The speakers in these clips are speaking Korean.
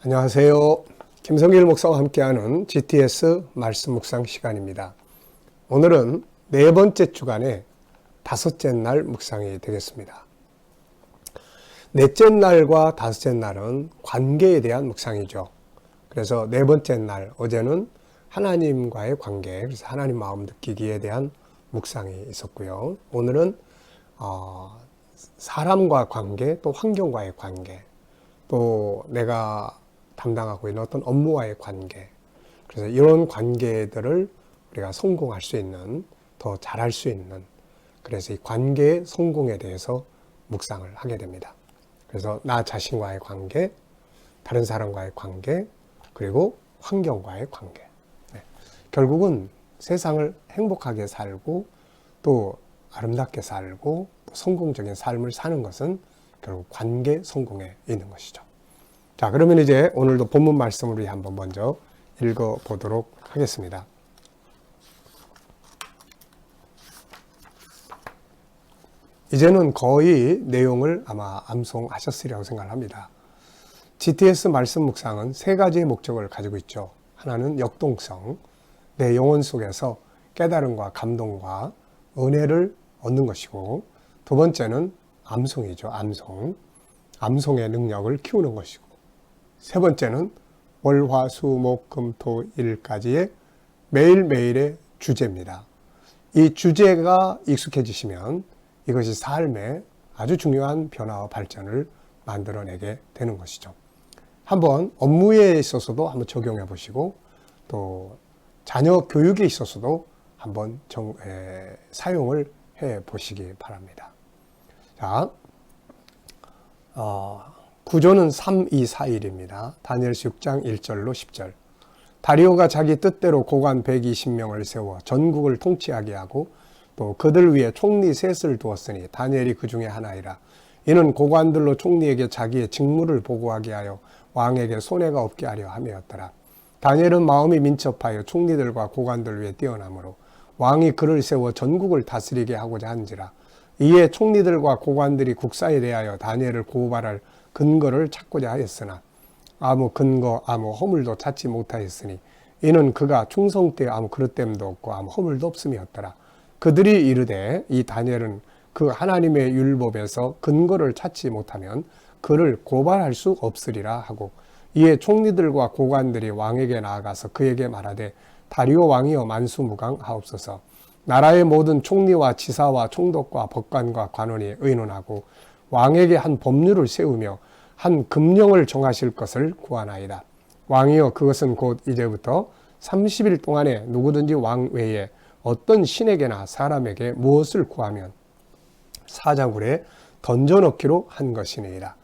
안녕하세요. 김성길 목사와 함께하는 GTS 말씀 묵상 시간입니다. 오늘은 네 번째 주간의 다섯째 날 묵상이 되겠습니다. 넷째 날과 다섯째 날은 관계에 대한 묵상이죠. 그래서 네 번째 날, 어제는 하나님과의 관계, 그래서 하나님 마음 느끼기에 대한 묵상이 있었고요. 오늘은 사람과 관계, 또 환경과의 관계, 또 내가 담당하고 있는 어떤 업무와의 관계, 그래서 이런 관계들을 우리가 성공할 수 있는, 더 잘할 수 있는, 그래서 이 관계의 성공에 대해서 묵상을 하게 됩니다. 그래서 나 자신과의 관계, 다른 사람과의 관계, 그리고 환경과의 관계. 결국은 세상을 행복하게 살고 또 아름답게 살고 또 성공적인 삶을 사는 것은 결국 관계 성공에 있는 것이죠. 자, 그러면 이제 오늘도 본문 말씀을 우리 한번 먼저 읽어보도록 하겠습니다. 이제는 거의 내용을 아마 암송하셨으리라고 생각합니다. GTS 말씀 묵상은 세 가지의 목적을 가지고 있죠. 하나는 역동성, 내 영혼 속에서 깨달음과 감동과 은혜를 얻는 것이고, 두 번째는 암송이죠. 암송의 능력을 키우는 것이고, 세 번째는 월, 화, 수, 목, 금, 토, 일까지의 매일매일의 주제입니다. 이 주제가 익숙해지시면 이것이 삶의 아주 중요한 변화와 발전을 만들어내게 되는 것이죠. 한번 업무에 있어서도 한번 적용해 보시고, 또 자녀 교육에 있어서도 한번 사용을 해 보시기 바랍니다. 자, 구조는 3-2-4-1입니다. 다니엘서 6장 1절로 10절. 다리오가 자기 뜻대로 고관 120명을 세워 전국을 통치하게 하고 또 그들 위에 총리 셋을 두었으니 다니엘이 그 중에 하나이라. 이는 고관들로 총리에게 자기의 직무를 보고하게 하여 왕에게 손해가 없게 하려 함이었더라. 다니엘은 마음이 민첩하여 총리들과 고관들 위에 뛰어나므로 왕이 그를 세워 전국을 다스리게 하고자 한지라. 이에 총리들과 고관들이 국사에 대하여 다니엘을 고발할 근거를 찾고자 하였으나 아무 근거, 아무 허물도 찾지 못하였으니 이는 그가 충성 때 아무 그릇됨도 없고 아무 허물도 없음이었더라. 그들이 이르되 이 다니엘은 그 하나님의 율법에서 근거를 찾지 못하면 그를 고발할 수 없으리라 하고, 이에 총리들과 고관들이 왕에게 나아가서 그에게 말하되 다리오 왕이여 만수무강하옵소서. 나라의 모든 총리와 지사와 총독과 법관과 관원이 의논하고 왕에게 한 법률을 세우며 한 금령을 정하실 것을 구하나이다. 왕이여 그것은 곧 이제부터 30일 동안에 누구든지 왕 외에 어떤 신에게나 사람에게 무엇을 구하면 사자굴에 던져넣기로 한 것이니이다.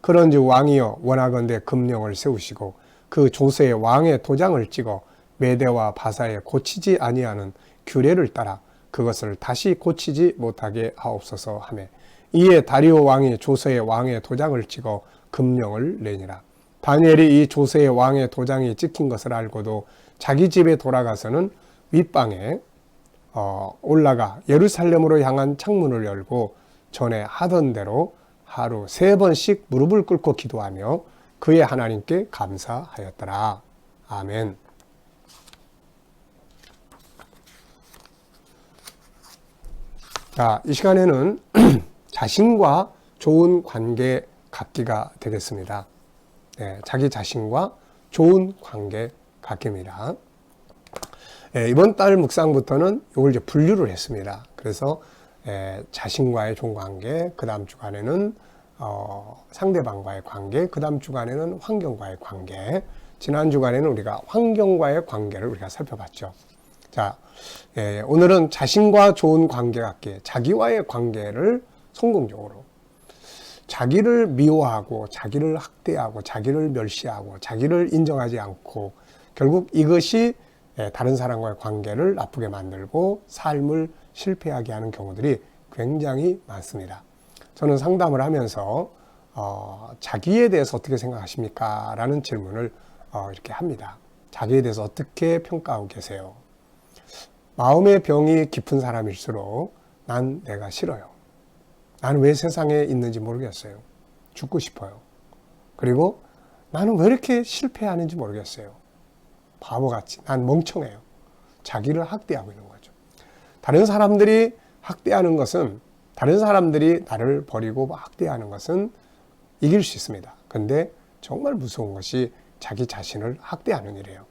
그런즉 왕이여 원하건대 금령을 세우시고 그 조서에 왕의 도장을 찍어 메대와 바사에 고치지 아니하는 규례를 따라 그것을 다시 고치지 못하게 하옵소서 하매, 이에 다리오 왕이 조서에 왕의 도장을 찍어 금령을 내니라. 다니엘이 이 조서에 왕의 도장이 찍힌 것을 알고도 자기 집에 돌아가서는 윗방에 올라가 예루살렘으로 향한 창문을 열고 전에 하던 대로 하루 3번씩 무릎을 꿇고 기도하며 그의 하나님께 감사하였더라. 아멘. 자, 이 시간에는 자신과 좋은 관계 갖기가 되겠습니다. 네, 자기 자신과 좋은 관계 갖기입니다. 네, 이번 달 묵상부터는 이걸 이제 분류를 했습니다. 그래서 자신과의 좋은 관계, 그 다음 주간에는 상대방과의 관계, 그 다음 주간에는 환경과의 관계, 지난 주간에는 우리가 환경과의 관계를 우리가 살펴봤죠. 자, 오늘은 자신과 좋은 관계 갖기, 자기와의 관계를 성공적으로, 자기를 미워하고 자기를 학대하고 자기를 멸시하고 자기를 인정하지 않고 결국 이것이 다른 사람과의 관계를 나쁘게 만들고 삶을 실패하게 하는 경우들이 굉장히 많습니다. 저는 상담을 하면서 자기에 대해서 어떻게 생각하십니까? 라는 질문을 이렇게 합니다. 자기에 대해서 어떻게 평가하고 계세요? 마음의 병이 깊은 사람일수록 난 내가 싫어요. 나는 왜 세상에 있는지 모르겠어요. 죽고 싶어요. 그리고 나는 왜 이렇게 실패하는지 모르겠어요. 바보같이. 난 멍청해요. 자기를 학대하고 있는 거죠. 다른 사람들이 학대하는 것은, 다른 사람들이 나를 버리고 학대하는 것은 이길 수 있습니다. 근데 정말 무서운 것이 자기 자신을 학대하는 일이에요.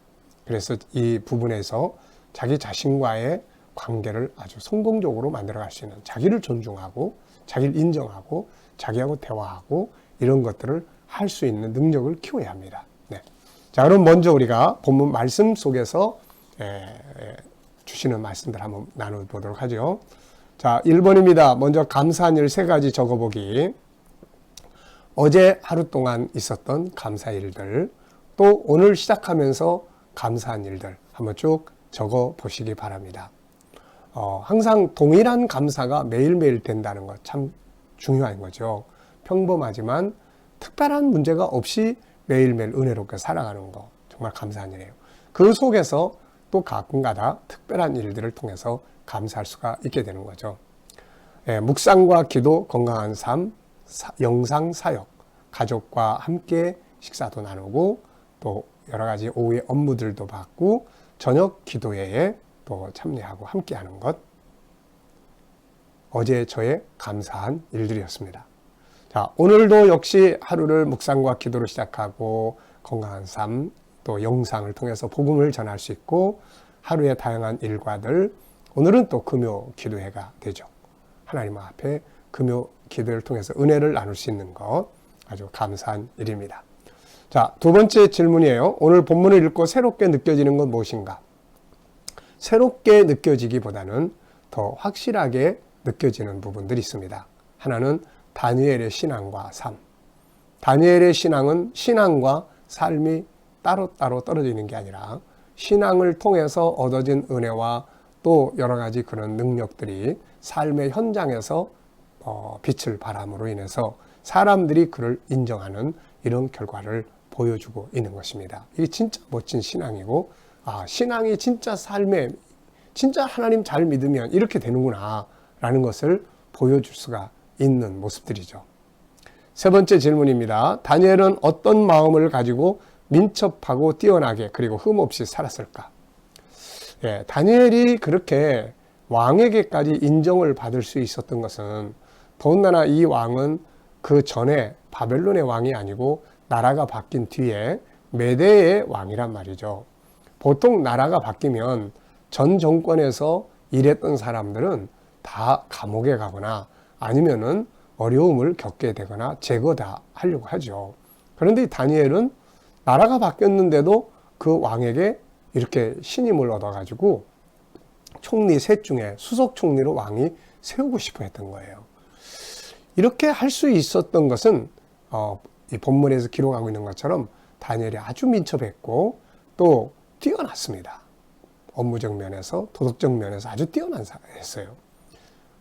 그래서 이 부분에서 자기 자신과의 관계를 아주 성공적으로 만들어갈 수 있는, 자기를 존중하고 자기를 인정하고 자기하고 대화하고 이런 것들을 할 수 있는 능력을 키워야 합니다. 네. 자, 그럼 먼저 우리가 본문 말씀 속에서 주시는 말씀들 한번 나눠보도록 하죠. 자, 1번입니다. 먼저 감사한 일 3가지 적어보기. 어제 하루 동안 있었던 감사 일들, 또 오늘 시작하면서 감사한 일들 한번 쭉 적어보시기 바랍니다. 항상 동일한 감사가 매일매일 된다는 것 참 중요한 거죠. 평범하지만 특별한 문제가 없이 매일매일 은혜롭게 살아가는 거 정말 감사한 일이에요. 그 속에서 또 가끔가다 특별한 일들을 통해서 감사할 수가 있게 되는 거죠. 묵상과 기도, 건강한 삶, 영상 사역, 가족과 함께 식사도 나누고 또 여러 가지 오후의 업무들도 받고 저녁 기도회에 또 참여하고 함께하는 것, 어제 저의 감사한 일들이었습니다. 자, 오늘도 역시 하루를 묵상과 기도로 시작하고 건강한 삶, 또 영상을 통해서 복음을 전할 수 있고 하루의 다양한 일과들, 오늘은 또 금요 기도회가 되죠. 하나님 앞에 금요 기도를 통해서 은혜를 나눌 수 있는 것 아주 감사한 일입니다. 자, 2번째 질문이에요. 오늘 본문을 읽고 새롭게 느껴지는 건 무엇인가? 새롭게 느껴지기보다는 더 확실하게 느껴지는 부분들이 있습니다. 하나는 다니엘의 신앙과 삶. 다니엘의 신앙은 신앙과 삶이 따로따로 떨어져 있는 게 아니라 신앙을 통해서 얻어진 은혜와 또 여러 가지 그런 능력들이 삶의 현장에서 빛을 발함으로 인해서 사람들이 그를 인정하는 이런 결과를 보여주고 있는 것입니다. 이게 진짜 멋진 신앙이고, 신앙이 진짜 삶에, 진짜 하나님 잘 믿으면 이렇게 되는구나 라는 것을 보여줄 수가 있는 모습들이죠. 3번째 질문입니다. 다니엘은 어떤 마음을 가지고 민첩하고 뛰어나게 그리고 흠없이 살았을까? 다니엘이 그렇게 왕에게까지 인정을 받을 수 있었던 것은, 더군다나 이 왕은 그 전에 바벨론의 왕이 아니고 나라가 바뀐 뒤에 메대의 왕이란 말이죠. 보통 나라가 바뀌면 전 정권에서 일했던 사람들은 다 감옥에 가거나 아니면은 어려움을 겪게 되거나 제거다 하려고 하죠. 그런데 다니엘은 나라가 바뀌었는데도 그 왕에게 이렇게 신임을 얻어가지고 총리 셋 중에 수석 총리로 왕이 세우고 싶어 했던 거예요. 이렇게 할 수 있었던 것은 이 본문에서 기록하고 있는 것처럼 다니엘이 아주 민첩했고 또 뛰어났습니다. 업무적 면에서, 도덕적 면에서 아주 뛰어난 사람이었어요.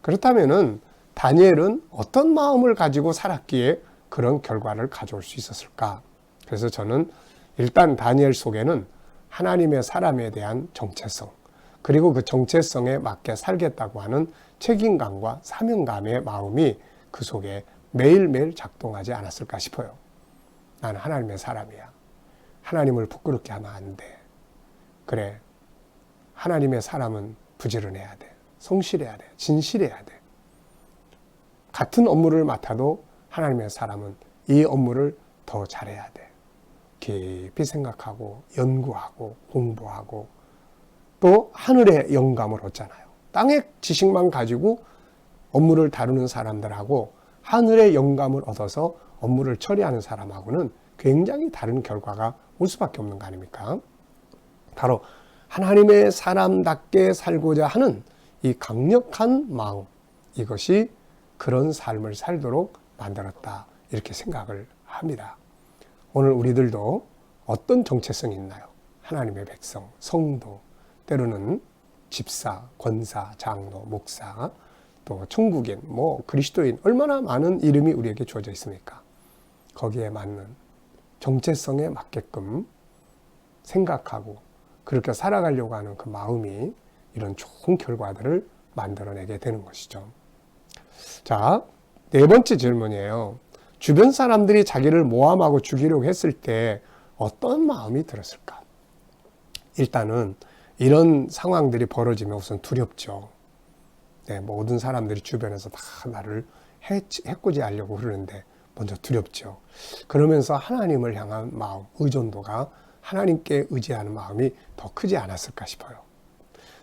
그렇다면은 다니엘은 어떤 마음을 가지고 살았기에 그런 결과를 가져올 수 있었을까? 그래서 저는 일단 다니엘 속에는 하나님의 사람에 대한 정체성, 그리고 그 정체성에 맞게 살겠다고 하는 책임감과 사명감의 마음이 그 속에 매일매일 작동하지 않았을까 싶어요. 나는 하나님의 사람이야. 하나님을 부끄럽게 하면 안 돼. 그래, 하나님의 사람은 부지런해야 돼. 성실해야 돼. 진실해야 돼. 같은 업무를 맡아도 하나님의 사람은 이 업무를 더 잘해야 돼. 깊이 생각하고 연구하고 공부하고 또 하늘의 영감을 얻잖아요. 땅의 지식만 가지고 업무를 다루는 사람들하고 하늘의 영감을 얻어서 업무를 처리하는 사람하고는 굉장히 다른 결과가 올 수밖에 없는 거 아닙니까? 바로 하나님의 사람답게 살고자 하는 이 강력한 마음, 이것이 그런 삶을 살도록 만들었다, 이렇게 생각을 합니다. 오늘 우리들도 어떤 정체성이 있나요? 하나님의 백성, 성도, 때로는 집사, 권사, 장로, 목사, 또 천국인, 그리스도인, 얼마나 많은 이름이 우리에게 주어져 있습니까? 거기에 맞는 정체성에 맞게끔 생각하고 그렇게 살아가려고 하는 그 마음이 이런 좋은 결과들을 만들어내게 되는 것이죠. 자, 4번째 질문이에요. 주변 사람들이 자기를 모함하고 죽이려고 했을 때 어떤 마음이 들었을까? 일단은 이런 상황들이 벌어지면 우선 두렵죠. 네, 모든 사람들이 주변에서 다 나를 해코지 하려고 그러는데 먼저 두렵죠. 그러면서 하나님을 향한 마음, 의존도가 하나님께 의지하는 마음이 더 크지 않았을까 싶어요.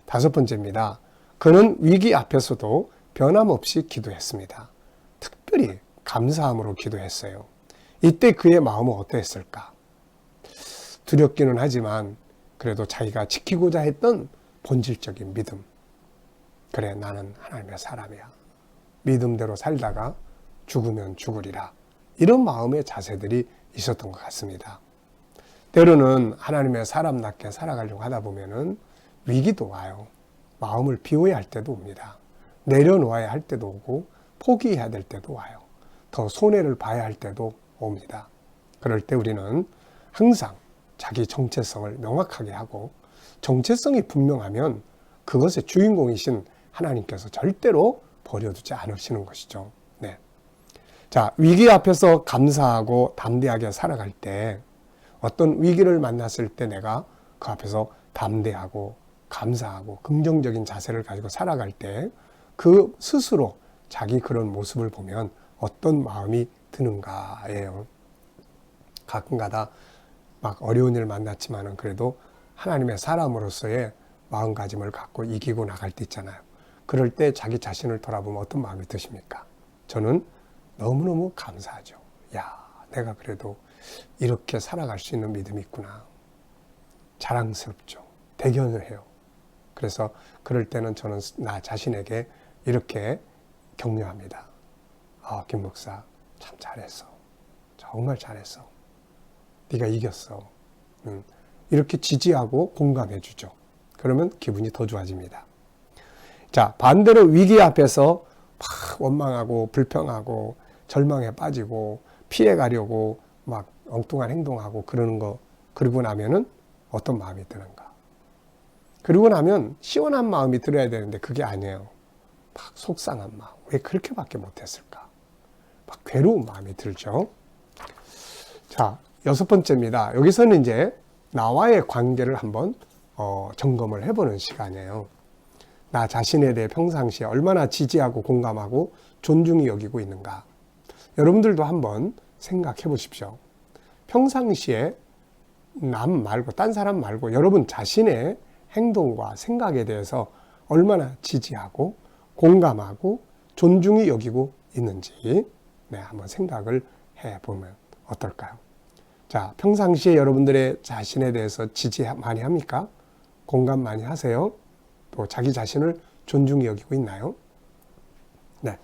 다섯 번째입니다. 그는 위기 앞에서도 변함없이 기도했습니다. 특별히 감사함으로 기도했어요. 이때 그의 마음은 어떠했을까? 두렵기는 하지만 그래도 자기가 지키고자 했던 본질적인 믿음. 그래, 나는 하나님의 사람이야. 믿음대로 살다가 죽으면 죽으리라. 이런 마음의 자세들이 있었던 것 같습니다. 때로는 하나님의 사람답게 살아가려고 하다 보면은 위기도 와요. 마음을 비워야 할 때도 옵니다. 내려놓아야 할 때도 오고 포기해야 될 때도 와요. 더 손해를 봐야 할 때도 옵니다. 그럴 때 우리는 항상 자기 정체성을 명확하게 하고 정체성이 분명하면 그것의 주인공이신 하나님께서 절대로 버려두지 않으시는 것이죠. 네. 자, 위기 앞에서 감사하고 담대하게 살아갈 때 어떤 위기를 만났을 때 내가 그 앞에서 담대하고 감사하고 긍정적인 자세를 가지고 살아갈 때 그 스스로 자기 그런 모습을 보면 어떤 마음이 드는가예요. 가끔가다 막 어려운 일을 만났지만은 그래도 하나님의 사람으로서의 마음가짐을 갖고 이기고 나갈 때 있잖아요. 그럴 때 자기 자신을 돌아보면 어떤 마음이 드십니까? 저는 너무너무 감사하죠. 야, 내가 그래도 이렇게 살아갈 수 있는 믿음이 있구나. 자랑스럽죠. 대견을 해요. 그래서 그럴 때는 저는 나 자신에게 이렇게 격려합니다. 아, 김 목사 참 잘했어. 정말 잘했어. 네가 이겼어. 이렇게 지지하고 공감해 주죠. 그러면 기분이 더 좋아집니다. 자, 반대로 위기 앞에서 막 원망하고 불평하고 절망에 빠지고 피해 가려고 막 엉뚱한 행동하고 그러는 거, 그러고 나면은 어떤 마음이 드는가? 그러고 나면 시원한 마음이 들어야 되는데 그게 아니에요. 막 속상한 마음. 왜 그렇게밖에 못했을까? 막 괴로운 마음이 들죠. 자, 여섯 번째입니다. 여기서는 이제 나와의 관계를 한번 점검을 해보는 시간이에요. 나 자신에 대해 평상시에 얼마나 지지하고 공감하고 존중히 여기고 있는가. 여러분들도 한번 생각해 보십시오. 평상시에 남 말고 딴 사람 말고 여러분 자신의 행동과 생각에 대해서 얼마나 지지하고 공감하고 존중히 여기고 있는지 한번 생각을 해보면 어떨까요? 자, 평상시에 여러분들의 자신에 대해서 지지 많이 합니까? 공감 많이 하세요? 또 자기 자신을 존중히 여기고 있나요? 네.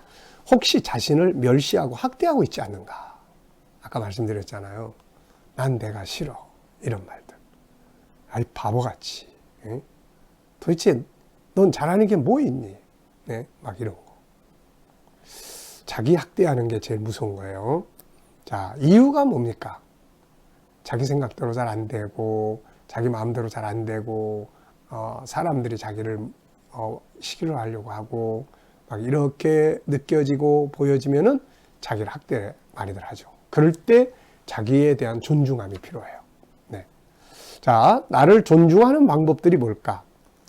혹시 자신을 멸시하고 학대하고 있지 않는가? 아까 말씀드렸잖아요. 난 내가 싫어. 이런 말들. 아이, 바보같이. 응? 도대체 넌 잘하는 게 뭐 있니? 네, 막 이런 거. 자기 학대하는 게 제일 무서운 거예요. 자, 이유가 뭡니까? 자기 생각대로 잘 안 되고, 자기 마음대로 잘 안 되고, 사람들이 자기를 시기를 하려고 하고, 막 이렇게 느껴지고 보여지면은 자기를 학대 많이들 하죠. 그럴 때 자기에 대한 존중함이 필요해요. 네. 자, 나를 존중하는 방법들이 뭘까?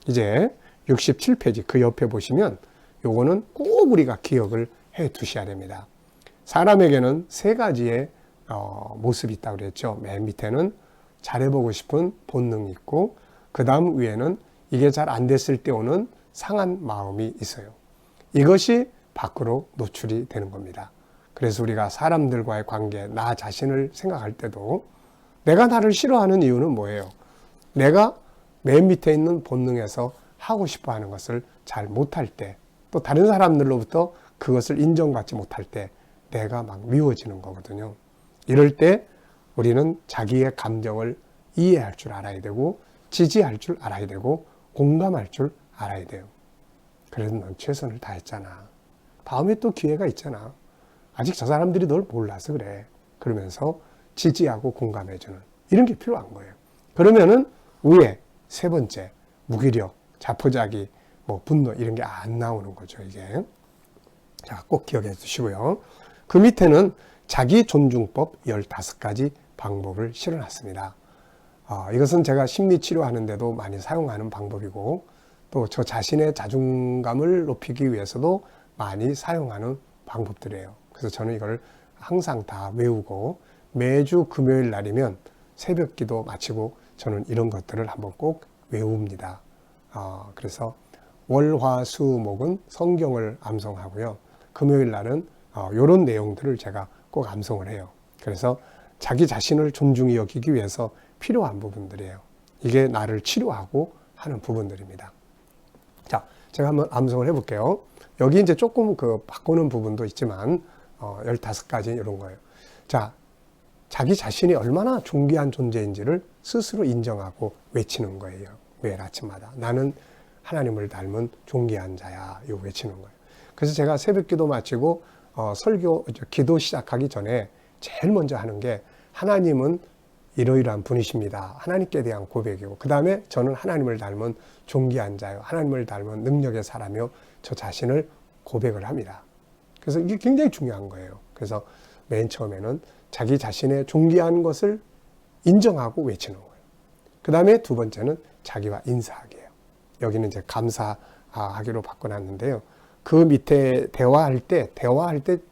이제 67페이지 그 옆에 보시면 요거는 꼭 우리가 기억을 해 두셔야 됩니다. 사람에게는 세 가지의 모습이 있다고 그랬죠. 맨 밑에는 잘해보고 싶은 본능이 있고 그 다음 위에는 이게 잘 안 됐을 때 오는 상한 마음이 있어요. 이것이 밖으로 노출이 되는 겁니다. 그래서 우리가 사람들과의 관계, 나 자신을 생각할 때도 내가 나를 싫어하는 이유는 뭐예요? 내가 맨 밑에 있는 본능에서 하고 싶어 하는 것을 잘 못할 때, 또 다른 사람들로부터 그것을 인정받지 못할 때 내가 막 미워지는 거거든요. 이럴 때 우리는 자기의 감정을 이해할 줄 알아야 되고 지지할 줄 알아야 되고 공감할 줄 알아야 돼요. 그래도 넌 최선을 다했잖아. 다음에 또 기회가 있잖아. 아직 저 사람들이 널 몰라서 그래. 그러면서 지지하고 공감해주는 이런 게 필요한 거예요. 그러면은 위에 세 번째 무기력, 자포자기, 뭐 분노 이런 게 안 나오는 거죠. 이게 자, 꼭 기억해 주시고요. 그 밑에는 자기 존중법 15가지 방법을 실어놨습니다. 이것은 제가 심리 치료하는데도 많이 사용하는 방법이고 또 저 자신의 자존감을 높이기 위해서도 많이 사용하는 방법들이에요. 그래서 저는 이걸 항상 다 외우고 매주 금요일 날이면 새벽 기도 마치고 저는 이런 것들을 한번 꼭 외웁니다. 그래서 월, 화, 수, 목은 성경을 암송하고요. 금요일 날은 이런 내용들을 제가 꼭 암송을 해요. 그래서 자기 자신을 존중히 여기기 위해서 필요한 부분들이에요. 이게 나를 치료하고 하는 부분들입니다. 자, 제가 한번 암송을 해볼게요. 여기 이제 조금 바꾸는 부분도 있지만 15가지 이런 거예요. 자, 자기 자신이 얼마나 존귀한 존재인지를 스스로 인정하고 외치는 거예요. 매일 아침마다. 나는 하나님을 닮은 존귀한 자야. 이거 외치는 거예요. 그래서 제가 새벽 기도 마치고 설교, 기도 시작하기 전에 제일 먼저 하는 게 하나님은 이러이러한 분이십니다. 하나님께 대한 고백이고 그 다음에 저는 하나님을 닮은 존귀한 자요. 하나님을 닮은 능력의 사람이요. 저 자신을 고백을 합니다. 그래서 이게 굉장히 중요한 거예요. 그래서 맨 처음에는 자기 자신의 존귀한 것을 인정하고 외치는 거예요. 그 다음에 두 번째는 자기와 인사하기예요. 여기는 이제 감사하기로 바꿔놨는데요. 그 밑에 대화할 때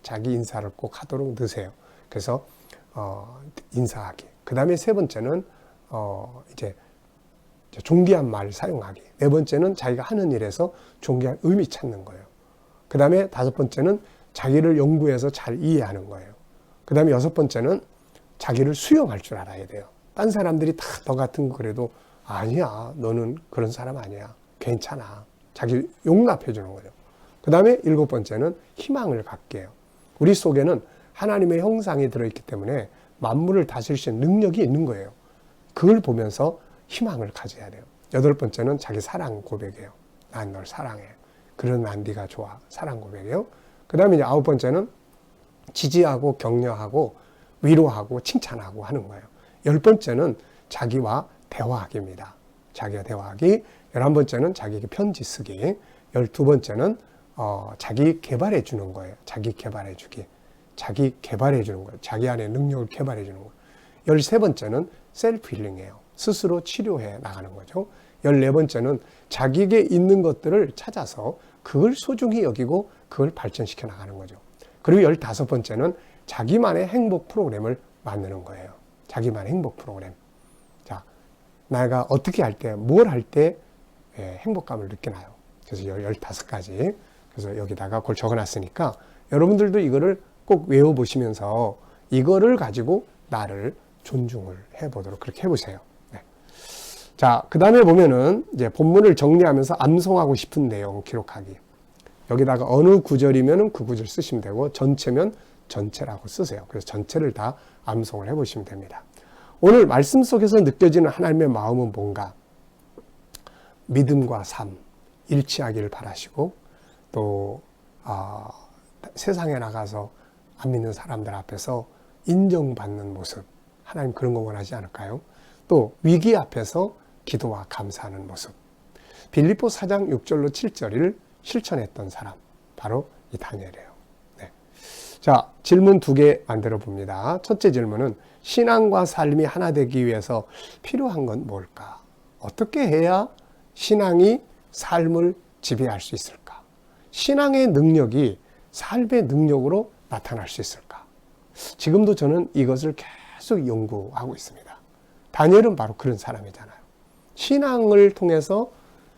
자기 인사를 꼭 하도록 넣으세요. 그래서 인사하기. 그 다음에 세 번째는 이제 존귀한 말 사용하기. 네 번째는 자기가 하는 일에서 존귀한 의미 찾는 거예요. 그 다음에 다섯 번째는 자기를 연구해서 잘 이해하는 거예요. 그 다음에 여섯 번째는 자기를 수용할 줄 알아야 돼요. 딴 사람들이 다 너 같은 거 그래도 아니야. 너는 그런 사람 아니야. 괜찮아. 자기 용납해 주는 거죠. 그 다음에 일곱 번째는 희망을 갖게 해요. 우리 속에는 하나님의 형상이 들어있기 때문에 만물을 다스릴 수 있는 능력이 있는 거예요. 그걸 보면서 희망을 가져야 돼요. 여덟 번째는 자기 사랑 고백이에요. 난 널 사랑해. 그런 난 네가 좋아. 사랑 고백이에요. 그 다음에 이제 아홉 번째는 지지하고 격려하고 위로하고 칭찬하고 하는 거예요. 열 번째는 자기와 대화하기입니다. 자기와 대화하기. 11번째는 자기에게 편지 쓰기. 12번째는 자기 개발해 주는 거예요. 자기 개발해 주기. 자기 개발해 주는 거예요. 자기 안에 능력을 개발해 주는 거예요. 13번째는 셀프 힐링이에요. 스스로 치료해 나가는 거죠. 14번째는 자기에게 있는 것들을 찾아서 그걸 소중히 여기고 그걸 발전시켜 나가는 거죠. 그리고 15번째는 자기만의 행복 프로그램을 만드는 거예요. 자기만의 행복 프로그램. 자, 내가 어떻게 할 때, 뭘 할 때 행복감을 느끼나요? 그래서 15가지. 그래서 여기다가 그걸 적어놨으니까 여러분들도 이거를 꼭 외워보시면서 이거를 가지고 나를 존중을 해보도록 그렇게 해보세요. 네. 자, 그 다음에 보면은 이제 본문을 정리하면서 암송하고 싶은 내용 기록하기. 여기다가 어느 구절이면은 그 구절 쓰시면 되고 전체면 전체라고 쓰세요. 그래서 전체를 다 암송을 해보시면 됩니다. 오늘 말씀 속에서 느껴지는 하나님의 마음은 뭔가? 믿음과 삶, 일치하기를 바라시고 또 세상에 나가서 안 믿는 사람들 앞에서 인정받는 모습, 하나님 그런 거 원하지 않을까요? 또 위기 앞에서 기도와 감사하는 모습. 빌립보 4장 6절로 7절을 실천했던 사람, 바로 이 다니엘이에요. 네. 자, 질문 2개 만들어 봅니다. 첫째 질문은 신앙과 삶이 하나 되기 위해서 필요한 건 뭘까? 어떻게 해야 신앙이 삶을 지배할 수 있을까? 신앙의 능력이 삶의 능력으로 나타날 수 있을까? 지금도 저는 이것을 계속 연구하고 있습니다. 다니엘은 바로 그런 사람이잖아요. 신앙을 통해서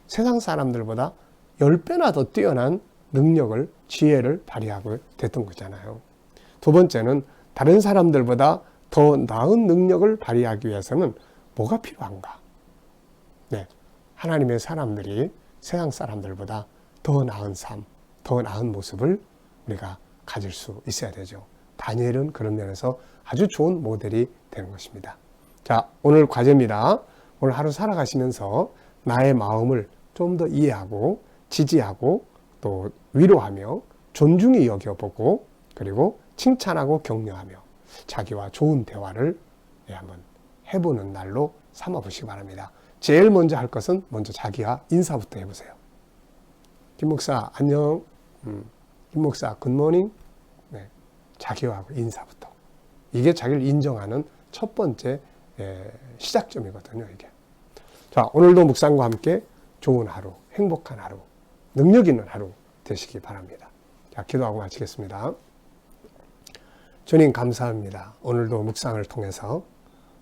세상 사람들보다 10배나 더 뛰어난 능력을, 지혜를 발휘하고 됐던 거잖아요. 두 번째는 다른 사람들보다 더 나은 능력을 발휘하기 위해서는 뭐가 필요한가? 네, 하나님의 사람들이 세상 사람들보다 더 나은 삶, 더 나은 모습을 우리가 가질 수 있어야 되죠. 다니엘은 그런 면에서 아주 좋은 모델이 되는 것입니다. 자, 오늘 과제입니다. 오늘 하루 살아가시면서 나의 마음을 좀 더 이해하고 지지하고 또 위로하며 존중히 여겨보고 그리고 칭찬하고 격려하며 자기와 좋은 대화를 한번 해보는 날로 삼아보시기 바랍니다. 제일 먼저 할 것은 먼저 자기와 인사부터 해보세요. 김 목사 안녕. 김 목사 굿모닝. 네. 자기하고 인사부터. 이게 자기를 인정하는 첫 번째 시작점이거든요, 이게. 자, 오늘도 묵상과 함께 좋은 하루, 행복한 하루, 능력 있는 하루 되시기 바랍니다. 자, 기도하고 마치겠습니다. 주님 감사합니다. 오늘도 묵상을 통해서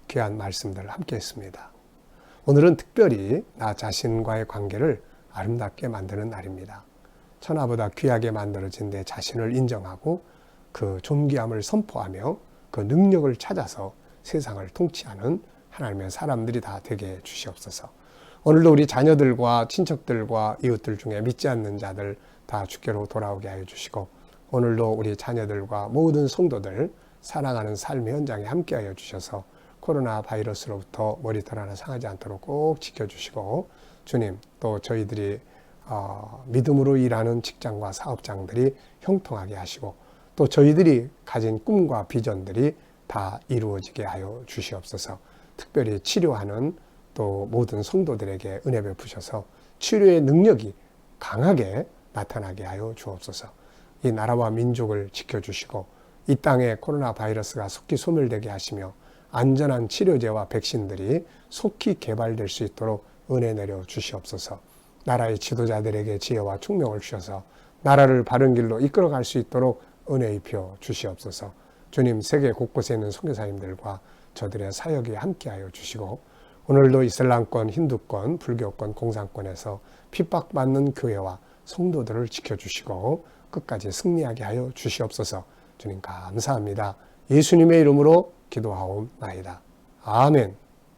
귀한 말씀들을 함께 했습니다. 오늘은 특별히 나 자신과의 관계를 아름답게 만드는 날입니다. 천하보다 귀하게 만들어진 내 자신을 인정하고 그 존귀함을 선포하며 그 능력을 찾아서 세상을 통치하는 하나님의 사람들이 다 되게 주시옵소서. 오늘도 우리 자녀들과 친척들과 이웃들 중에 믿지 않는 자들 다 주께로 돌아오게 하여 주시고, 오늘도 우리 자녀들과 모든 성도들 사랑하는 삶의 현장에 함께하여 주셔서 코로나 바이러스로부터 머리털 하나 상하지 않도록 꼭 지켜주시고, 주님, 또 저희들이 믿음으로 일하는 직장과 사업장들이 형통하게 하시고, 또 저희들이 가진 꿈과 비전들이 다 이루어지게 하여 주시옵소서. 특별히 치료하는 또 모든 성도들에게 은혜 베푸셔서 치료의 능력이 강하게 나타나게 하여 주옵소서. 이 나라와 민족을 지켜주시고 이 땅에 코로나 바이러스가 속히 소멸되게 하시며 안전한 치료제와 백신들이 속히 개발될 수 있도록 은혜 내려 주시옵소서. 나라의 지도자들에게 지혜와 총명을 주셔서 나라를 바른 길로 이끌어갈 수 있도록 은혜 입혀 주시옵소서. 주님, 세계 곳곳에 있는 선교사님들과 저들의 사역에 함께하여 주시고, 오늘도 이슬람권, 힌두권, 불교권, 공산권에서 핍박받는 교회와 성도들을 지켜주시고 끝까지 승리하게 하여 주시옵소서. 주님 감사합니다. 예수님의 이름으로 기도하옵나이다. 아멘.